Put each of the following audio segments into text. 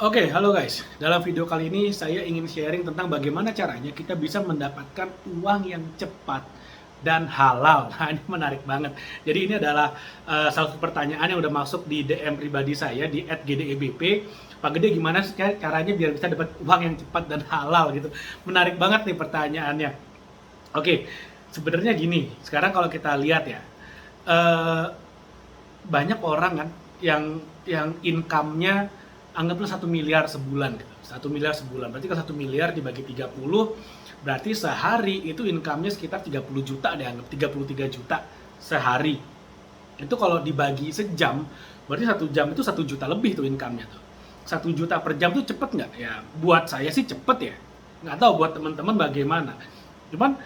Oke, halo guys. Dalam video kali ini saya ingin sharing tentang bagaimana caranya kita bisa mendapatkan uang yang cepat dan halal. Nah, ini menarik banget. Jadi ini adalah salah satu pertanyaan yang udah masuk di DM pribadi saya di @gdebp. Pak Gede, gimana sih caranya biar bisa dapat uang yang cepat dan halal gitu? Menarik banget nih pertanyaannya. Oke, sebenarnya gini. Sekarang kalau kita lihat ya, eh, banyak orang kan yang income-nya anggaplah 1 miliar sebulan gitu. 1 miliar sebulan. Berarti kalau 1 miliar dibagi 30, berarti sehari itu income-nya sekitar 30 juta deh, anggap 33 juta sehari. Itu kalau dibagi sejam, berarti 1 jam itu 1 juta lebih tuh income-nya tuh. 1 juta per jam tuh cepet nggak? Ya buat saya sih cepet ya. Nggak tahu buat teman-teman bagaimana. Cuman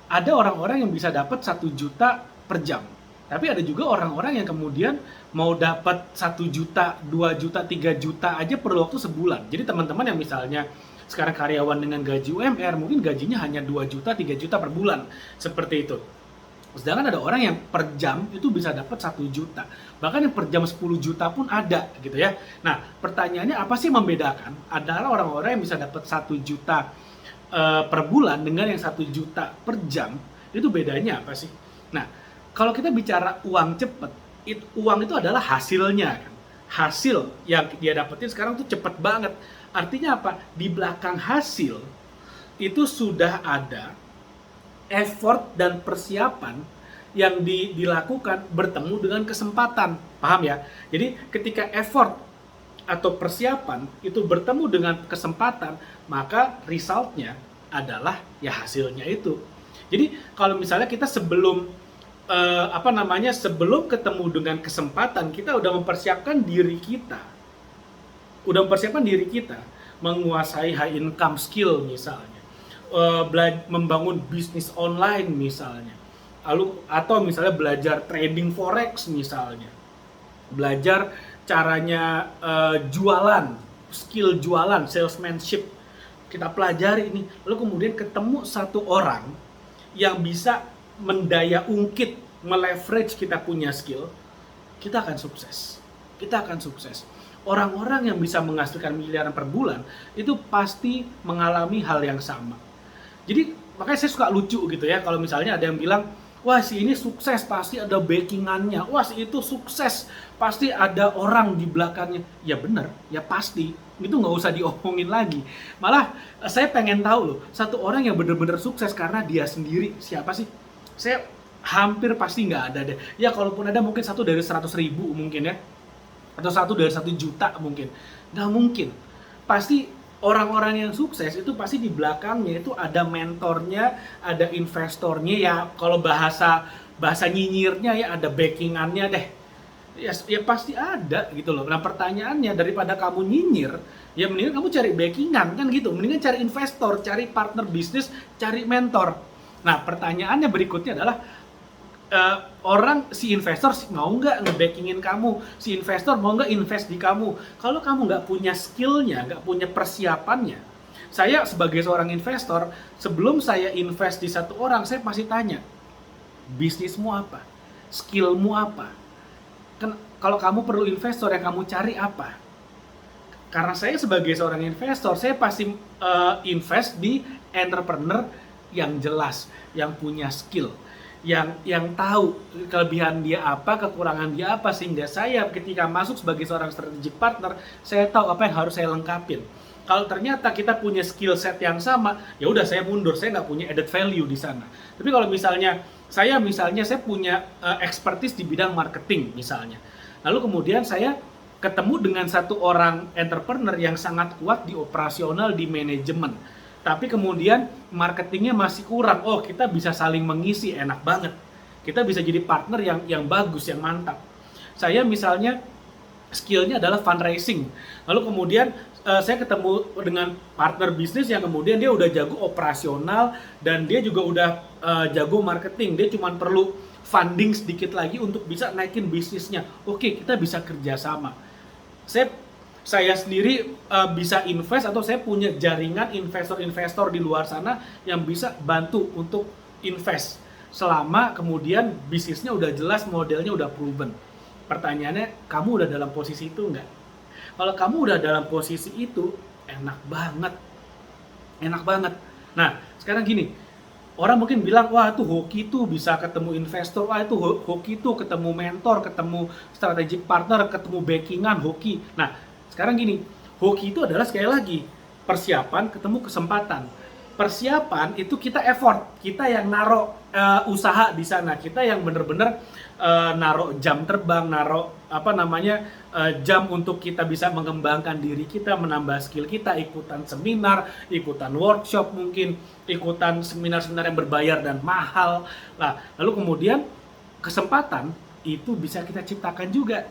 ada orang-orang yang bisa dapat 1 juta per jam. Tapi ada juga orang-orang yang kemudian mau dapat 1 juta, 2 juta, 3 juta aja perlu waktu sebulan. Jadi teman-teman yang misalnya sekarang karyawan dengan gaji UMR, mungkin gajinya hanya 2 juta, 3 juta per bulan. Seperti itu. Sedangkan ada orang yang per jam itu bisa dapat 1 juta. Bahkan yang per jam 10 juta pun ada gitu ya. Nah, pertanyaannya apa sih membedakan? Adalah orang-orang yang bisa dapat 1 juta per bulan dengan yang 1 juta per jam, itu bedanya apa sih? Nah, kalau kita bicara uang cepet, uang itu adalah hasilnya kan. Hasil yang dia dapetin sekarang tuh cepet banget. Artinya apa? Di belakang hasil itu sudah ada effort dan persiapan yang dilakukan bertemu dengan kesempatan. Paham ya? Jadi ketika effort atau persiapan itu bertemu dengan kesempatan, maka resultnya adalah ya hasilnya itu. Jadi kalau misalnya kita sebelum ketemu dengan kesempatan, kita udah mempersiapkan diri kita. Menguasai high income skill misalnya. Membangun bisnis online misalnya. Lalu atau misalnya belajar trading forex misalnya. Belajar caranya jualan, skill jualan, salesmanship. Kita pelajari ini. Lalu kemudian ketemu satu orang yang bisa mendaya ungkit, meleverage kita punya skill, kita akan sukses. Orang-orang yang bisa menghasilkan miliaran per bulan, itu pasti mengalami hal yang sama. Jadi, makanya saya suka lucu gitu ya, kalau misalnya ada yang bilang, wah si ini sukses, pasti ada backingannya. Wah si itu sukses, pasti ada orang di belakangnya. Ya benar, ya pasti. Itu nggak usah diomongin lagi. Malah saya pengen tahu loh, satu orang yang benar-benar sukses karena dia sendiri, siapa sih? Saya hampir pasti nggak ada deh. Ya kalaupun ada mungkin 1 dari 100.000 mungkin ya. Atau 1 dari 1 juta mungkin. Nggak mungkin. Pasti orang-orang yang sukses itu pasti di belakangnya itu ada mentornya, ada investornya, ya kalau bahasa nyinyirnya ya ada backingannya deh. Ya pasti ada gitu loh. Nah pertanyaannya, daripada kamu nyinyir, ya mendingan kamu cari backingan kan gitu. Mendingan cari investor, cari partner bisnis, cari mentor. Nah pertanyaannya berikutnya adalah, si investor mau nggak nge-backingin kamu, si investor mau nggak invest di kamu. Kalau kamu nggak punya skillnya, nggak punya persiapannya, saya sebagai seorang investor, sebelum saya invest di satu orang, saya pasti tanya, bisnismu apa, skillmu apa. Kan kalau kamu perlu investor, yang kamu cari apa? Karena saya sebagai seorang investor, saya pasti invest di entrepreneur yang jelas, yang punya skill, yang tahu kelebihan dia apa, kekurangan dia apa, sehingga saya ketika masuk sebagai seorang strategic partner, saya tahu apa yang harus saya lengkapin. Kalau ternyata kita punya skill set yang sama, ya udah saya mundur, saya nggak punya added value di sana. Tapi kalau misalnya saya punya expertise di bidang marketing misalnya, lalu kemudian saya ketemu dengan satu orang entrepreneur yang sangat kuat di operasional, di manajemen, tapi kemudian marketingnya masih kurang. Oh, kita bisa saling mengisi, enak banget. Kita bisa jadi partner yang bagus, yang mantap. Saya misalnya skillnya adalah fundraising. Lalu kemudian saya ketemu dengan partner bisnis yang kemudian dia udah jago operasional dan dia juga udah jago marketing. Dia cuma perlu funding sedikit lagi untuk bisa naikin bisnisnya. Oke, kita bisa kerjasama. Saya sendiri bisa invest, atau saya punya jaringan investor-investor di luar sana yang bisa bantu untuk invest selama kemudian bisnisnya udah jelas, modelnya udah proven. Pertanyaannya, kamu udah dalam posisi itu nggak? Kalau kamu udah dalam posisi itu, enak banget. Enak banget. Nah, sekarang gini, orang mungkin bilang, wah itu hoki tuh bisa ketemu investor, wah itu hoki tuh ketemu mentor, ketemu strategic partner, ketemu backingan, hoki. Nah, sekarang gini, hoki itu adalah sekali lagi, persiapan ketemu kesempatan. Persiapan itu kita effort, kita yang naruh usaha di sana, kita yang bener-bener naruh jam terbang, naruh jam untuk kita bisa mengembangkan diri kita, menambah skill kita, ikutan seminar, ikutan workshop mungkin, ikutan seminar-seminar yang berbayar dan mahal. Nah, lalu kemudian kesempatan itu bisa kita ciptakan juga.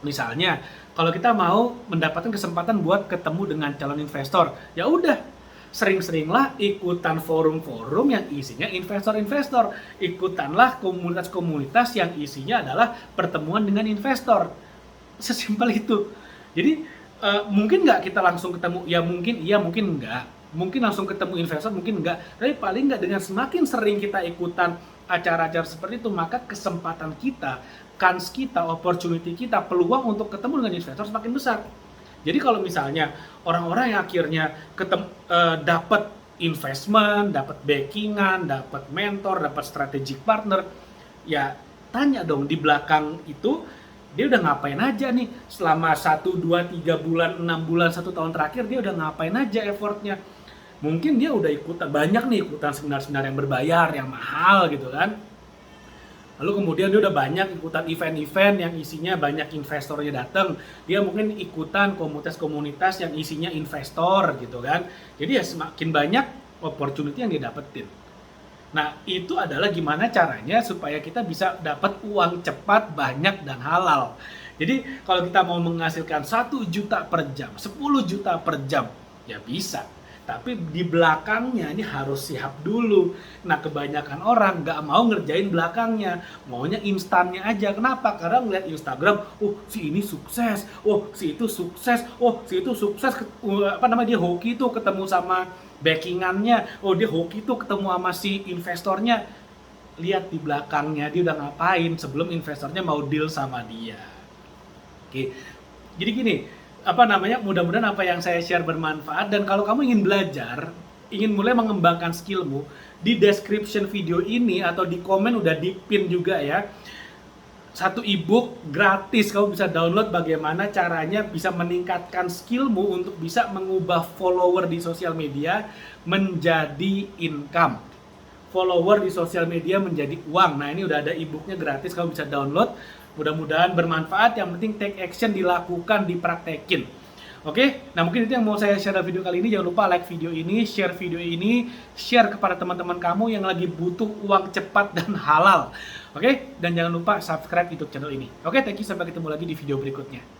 Misalnya, kalau kita mau mendapatkan kesempatan buat ketemu dengan calon investor, ya udah sering-seringlah ikutan forum-forum yang isinya investor-investor. Ikutanlah komunitas-komunitas yang isinya adalah pertemuan dengan investor. Sesimpel itu. Jadi mungkin nggak kita langsung ketemu, ya mungkin iya, mungkin enggak. Mungkin langsung ketemu investor, mungkin enggak. Tapi paling nggak dengan semakin sering kita ikutan acara-acara seperti itu, maka kesempatan kita, kans kita, opportunity kita, peluang untuk ketemu dengan investor semakin besar. Jadi kalau misalnya orang-orang yang akhirnya dapat investment, dapat backingan, dapat mentor, dapat strategic partner, ya tanya dong di belakang itu dia udah ngapain aja nih selama 1, 2, 3 bulan, 6 bulan, 1 tahun terakhir dia udah ngapain aja effortnya. Mungkin dia udah ikutan, banyak nih ikutan seminar-seminar yang berbayar, yang mahal gitu kan. Lalu kemudian dia udah banyak ikutan event-event yang isinya banyak investornya datang. Dia mungkin ikutan komunitas-komunitas yang isinya investor gitu kan. Jadi ya semakin banyak opportunity yang dia dapetin. Nah, itu adalah gimana caranya supaya kita bisa dapat uang cepat, banyak, dan halal. Jadi kalau kita mau menghasilkan 1 juta per jam, 10 juta per jam, ya bisa. Tapi di belakangnya ini harus siap dulu. Nah, kebanyakan orang nggak mau ngerjain belakangnya, maunya instannya aja. Kenapa? Karena ngeliat Instagram, oh si ini sukses, oh si itu sukses, oh si itu sukses, dia hoki tuh ketemu sama backingannya, oh dia hoki tuh ketemu sama si investornya. Lihat di belakangnya dia udah ngapain sebelum investornya mau deal sama dia. Oke, jadi gini, mudah-mudahan apa yang saya share bermanfaat. Dan kalau kamu ingin belajar, ingin mulai mengembangkan skillmu, di description video ini atau di komen udah di-pin juga ya, 1 ebook gratis. Kamu bisa download bagaimana caranya bisa meningkatkan skillmu untuk bisa mengubah follower di sosial media menjadi income, follower di sosial media menjadi uang. Nah, ini udah ada ebooknya gratis, kamu bisa download. Mudah-mudahan bermanfaat, yang penting take action, dilakukan, dipraktekin. Oke, nah mungkin itu yang mau saya share dalam video kali ini. Jangan lupa like video ini, share kepada teman-teman kamu yang lagi butuh uang cepat dan halal. Oke, dan jangan lupa subscribe YouTube channel ini. Oke, thank you, sampai ketemu lagi di video berikutnya.